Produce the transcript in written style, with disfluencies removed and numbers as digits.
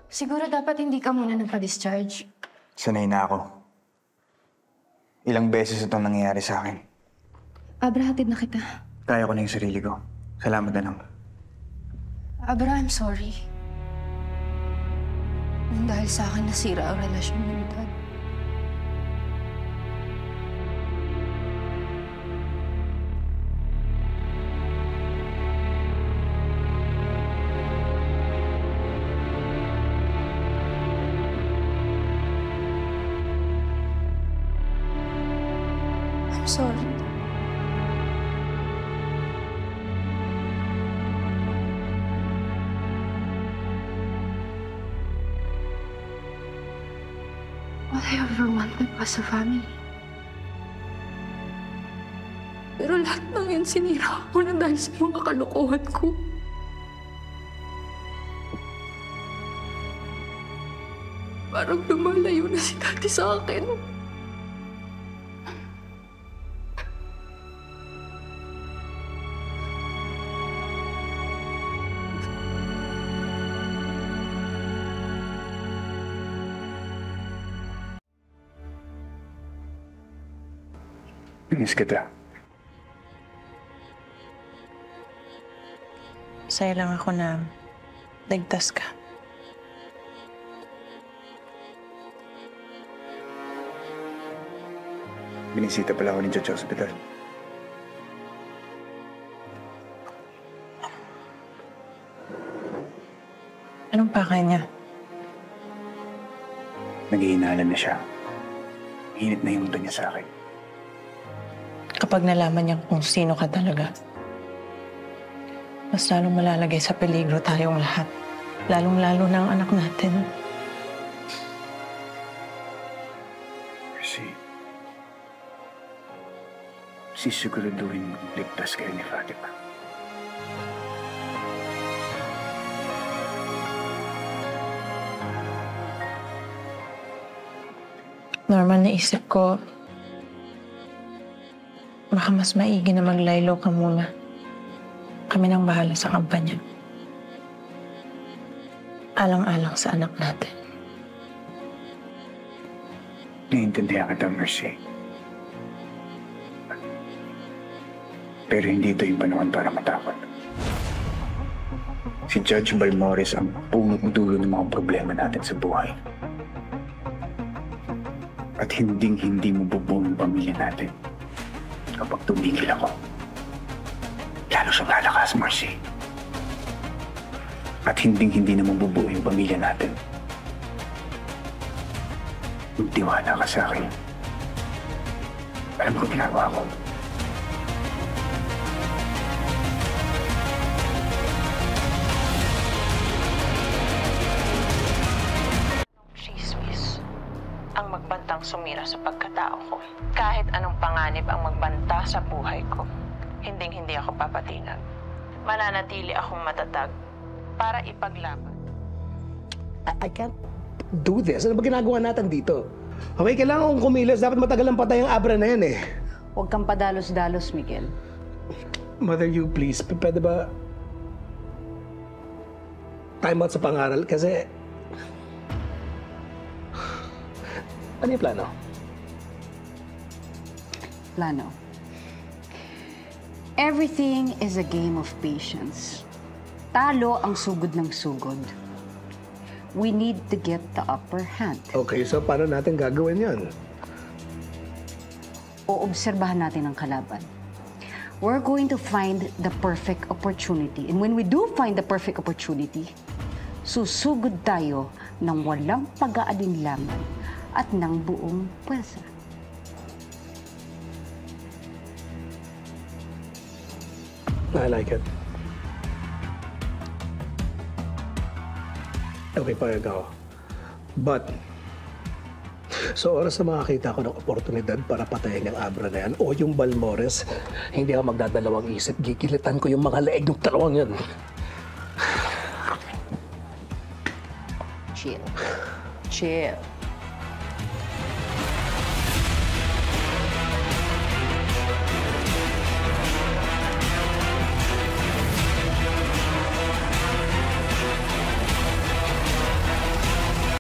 Siguro dapat hindi ka muna nagpa-discharge. Sanay na ako. Ilang beses itong nangyayari sa akin. Abra, hatid na kita. Kaya ko na yung sarili ko. Salamat na lang. Abra, I'm sorry. Dahil sa akin nasira ang relasyon mo ni Dad. I'm sorry. All I ever wanted was a family. Pero lahat ng yun sinira ko na dahil sa mga kalokohan ko. Parang lumalayo na si Daddy sa akin. Miss kita. Sa'yo lang ako na ligtas ka. Binisita pala ako ni Judge Hospital. Anong pakay niya? Naghihinalan na siya. Hinit na yung mundo niya sa akin. Kapag nalaman niya kung sino ka talaga, mas lalong malalagay sa peligro tayong lahat. Lalong-lalo na ang anak natin. Mercy. Sisiguraduhin mong ligtas kayo ni Fatima. Normal, naisip ko, baka mas maigi na maglaylo ka muna. Kami nang bahala sa kampanya. Alang-alang sa anak natin. Naiintindihan kita, Mercy. Pero hindi ito yung panahon para matakot. Si Judge Balmores ang punot dulo ng mga problema natin sa buhay. At hinding-hindi mo bubuong pamilya natin. Kapag tumigil ako, lalo siyang lalakas, Mercy. At hinding-hindi na mabubuo yung pamilya natin. Magtiwala ka sa akin. Alam ko ginagawa ko. Chismis ang magbantang sumira sa pagkatao ko. Kahit anong panganib ang magbanta sa buhay ko, hinding-hindi ako papatinag. Mananatili akong matatag para ipaglaban. I can't do this. Ano ba ginagawa natin dito? Okay, kailangan kong kumilos. Dapat matagal ang patay ang Abra na yan eh. Huwag kang padalos-dalos, Miguel. Mother, you please. Pwede ba time out sa pangaral? Kasi ano yung plano? Plano. Everything is a game of patience. Talo ang sugod ng sugod. We need to get the upper hand. Okay, so paano natin gagawin yan? Oobserbahan natin ang kalaban. We're going to find the perfect opportunity. And when we do find the perfect opportunity, susugod tayo ng walang pag-aalinlangan at ng buong pwersa. I like it. Okay, payag ako. But, sa oras na makakita ko ng oportunidad para patayin yung Abra na yan o yung Balmores, hindi ako magdadalawang isip. Gigilitan ko yung mga leeg ng dalawang yan. Chill. Chill.